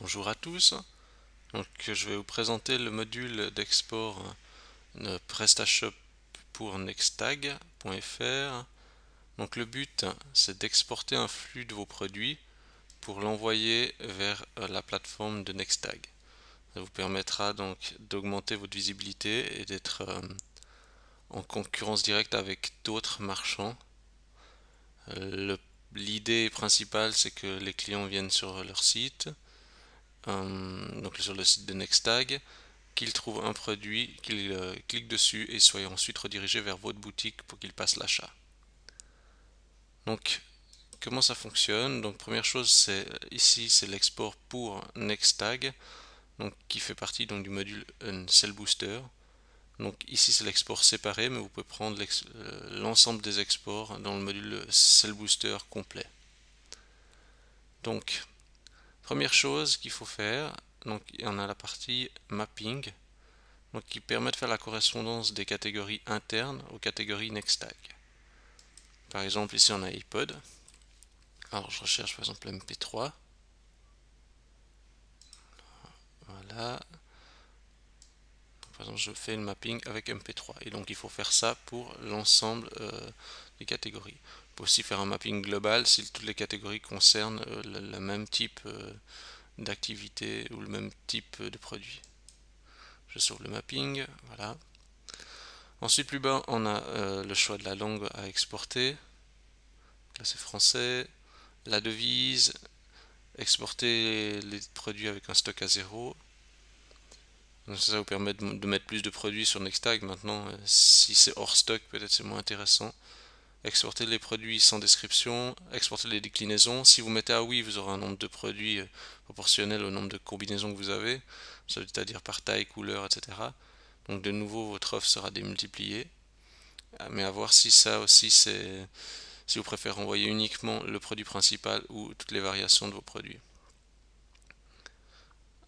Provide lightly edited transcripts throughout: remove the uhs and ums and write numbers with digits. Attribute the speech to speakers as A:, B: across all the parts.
A: Bonjour à tous. Donc, je vais vous présenter le module d'export de PrestaShop pour nextag.fr. Donc, le but, c'est d'exporter un flux de vos produits pour l'envoyer vers la plateforme de Nextag. Ça vous permettra donc d'augmenter votre visibilité et d'être en concurrence directe avec d'autres marchands. L'idée principale, c'est que les clients viennent sur leur site, donc sur le site de Nextag, qu'ils trouvent un produit, qu'ils cliquent dessus et soient ensuite redirigés vers votre boutique pour qu'ils passent l'achat. Donc, comment ça fonctionne? Donc, première chose, c'est ici, c'est l'export pour Nextag, donc qui fait partie donc du module Sell Booster. Donc ici, c'est l'export séparé, mais vous pouvez prendre l'ensemble des exports dans le module Sell Booster complet. Donc, première chose qu'il faut faire, donc on a la partie mapping, donc qui permet de faire la correspondance des catégories internes aux catégories Nextag. Par exemple, ici on a iPod. Alors je recherche par exemple MP3. Voilà. Par exemple, je fais le mapping avec MP3. Et donc il faut faire ça pour l'ensemble des catégories. On peut aussi faire un mapping global si toutes les catégories concernent le même type d'activité ou le même type de produit. Je sauve le mapping. Voilà. Ensuite, plus bas, on a le choix de la langue à exporter. Là, c'est français. La devise. Exporter les produits avec un stock à zéro. Donc ça vous permet de mettre plus de produits sur Nextag. Maintenant, si c'est hors stock, peut-être c'est moins intéressant. Exporter les produits sans description, exporter les déclinaisons. Si vous mettez à oui, vous aurez un nombre de produits proportionnel au nombre de combinaisons que vous avez, c'est-à-dire par taille, couleur, etc. Donc de nouveau, votre offre sera démultipliée. Mais à voir si ça aussi, si vous préférez envoyer uniquement le produit principal ou toutes les variations de vos produits.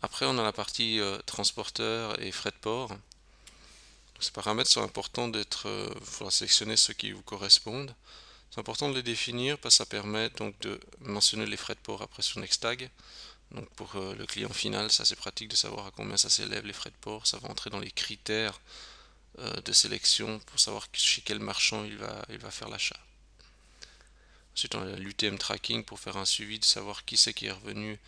A: Après, on a la partie transporteur et frais de port. Ces paramètres sont importants d'être, il faudra sélectionner ceux qui vous correspondent. C'est important de les définir parce que ça permet donc de mentionner les frais de port après sur Nextag. Donc pour le client final, ça c'est pratique de savoir à combien ça s'élève les frais de port. Ça va entrer dans les critères de sélection pour savoir chez quel marchand il va faire l'achat. Ensuite, on a l'UTM tracking pour faire un suivi de savoir qui c'est qui est revenu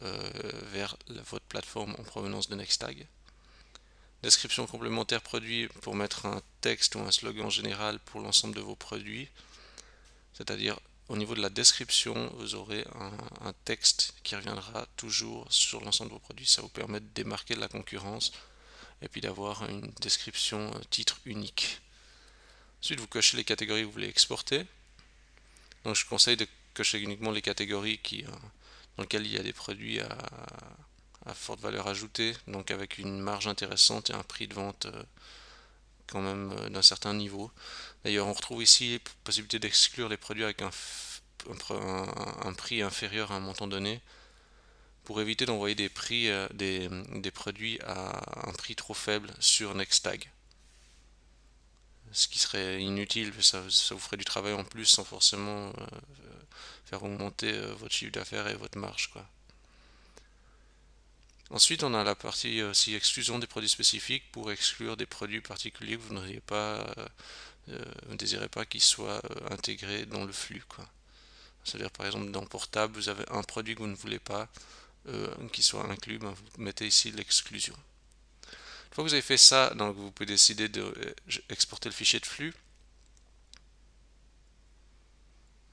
A: vers votre plateforme en provenance de Nextag. Description complémentaire produit pour mettre un texte ou un slogan général pour l'ensemble de vos produits. C'est-à-dire au niveau de la description, vous aurez un texte qui reviendra toujours sur l'ensemble de vos produits. Ça vous permet de démarquer de la concurrence et puis d'avoir une description titre unique. Ensuite, vous cochez les catégories que vous voulez exporter. Donc je conseille de cocher uniquement les catégories dans lesquelles il y a des produits à forte valeur ajoutée, donc avec une marge intéressante et un prix de vente quand même d'un certain niveau. D'ailleurs, on retrouve ici la possibilité d'exclure les produits avec un prix inférieur à un montant donné pour éviter d'envoyer des prix, des produits à un prix trop faible sur Nextag. Ce qui serait inutile, ça vous ferait du travail en plus sans forcément faire augmenter votre chiffre d'affaires et votre marge, quoi. Ensuite, on a la partie aussi exclusion des produits spécifiques pour exclure des produits particuliers que vous n'auriez pas, ne désirez pas qu'ils soient intégrés dans le flux, quoi. C'est-à-dire par exemple dans portable, vous avez un produit que vous ne voulez pas qui soit inclus, ben, vous mettez ici l'exclusion. Une fois que vous avez fait ça, donc vous pouvez décider d'exporter le fichier de flux.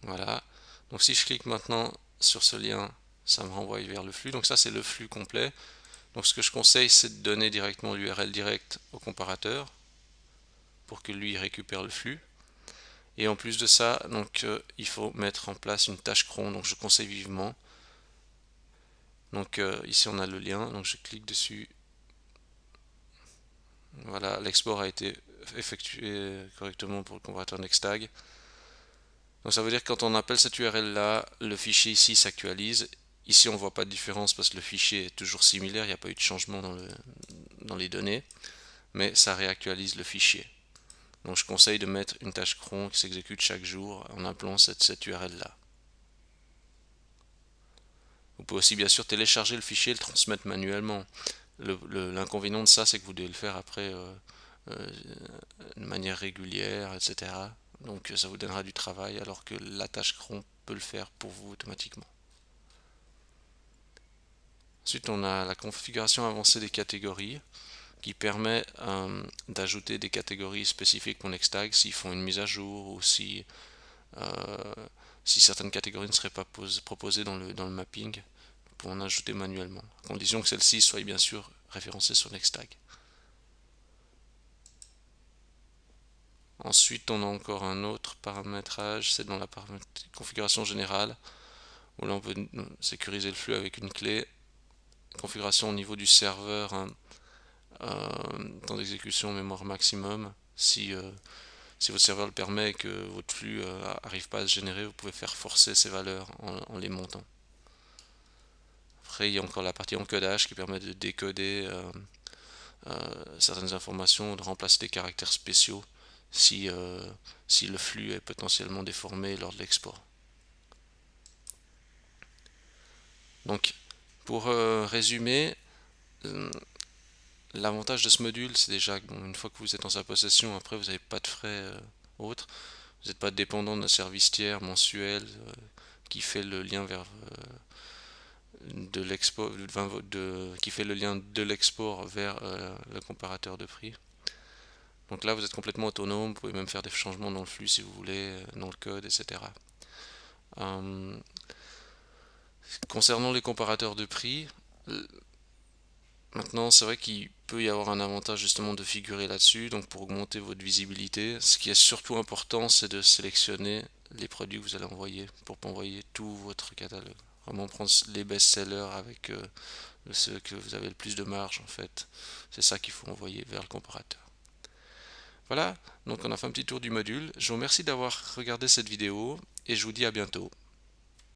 A: Voilà. Donc si je clique maintenant sur ce lien, ça me renvoie vers le flux. Donc ça c'est le flux complet. Donc ce que je conseille, c'est de donner directement l'URL direct au comparateur pour que lui récupère le flux. Et en plus de ça, donc il faut mettre en place une tâche cron. Donc je conseille vivement. Donc ici on a le lien. Donc je clique dessus. Voilà, l'export a été effectué correctement pour le comparateur Nextag. Donc ça veut dire que quand on appelle cette URL là, le fichier ici s'actualise. Ici on ne voit pas de différence parce que le fichier est toujours similaire, il n'y a pas eu de changement dans les données, mais ça réactualise le fichier. Donc je conseille de mettre une tâche cron qui s'exécute chaque jour en appelant cette URL là. Vous pouvez aussi bien sûr télécharger le fichier et le transmettre manuellement. L'inconvénient de ça, c'est que vous devez le faire après euh, de manière régulière, etc. Donc ça vous donnera du travail, alors que la tâche cron peut le faire pour vous automatiquement. Ensuite, on a la configuration avancée des catégories qui permet d'ajouter des catégories spécifiques pour Nextag s'ils font une mise à jour ou euh, si certaines catégories ne seraient pas proposées dans le mapping, pour en ajouter manuellement, à condition que celles-ci soient bien sûr référencées sur Nextag. Ensuite, on a encore un autre paramétrage, c'est dans la configuration générale, où l'on peut sécuriser le flux avec une clé. Configuration au niveau du serveur, hein, temps d'exécution, mémoire maximum. Si votre serveur le permet et que votre flux n'arrive pas à se générer, vous pouvez faire forcer ces valeurs en les montant. Après, il y a encore la partie encodage qui permet de décoder certaines informations, de remplacer des caractères spéciaux si le flux est potentiellement déformé lors de l'export. Donc, pour résumer, l'avantage de ce module, c'est déjà que une fois que vous êtes en sa possession, après vous n'avez pas de frais autres. Vous n'êtes pas dépendant d'un service tiers mensuel qui fait le lien vers de l'export, qui fait le lien de l'export vers le comparateur de prix. Donc là, vous êtes complètement autonome. Vous pouvez même faire des changements dans le flux si vous voulez, dans le code, etc. Euh, Concernant les comparateurs de prix, maintenant, c'est vrai qu'il peut y avoir un avantage justement de figurer là-dessus, donc pour augmenter votre visibilité. Ce qui est surtout important, c'est de sélectionner les produits que vous allez envoyer pour pas envoyer tout votre catalogue. Vraiment prendre les best-sellers avec ceux que vous avez le plus de marge en fait. C'est ça qu'il faut envoyer vers le comparateur. Voilà, donc on a fait un petit tour du module. Je vous remercie d'avoir regardé cette vidéo et je vous dis à bientôt.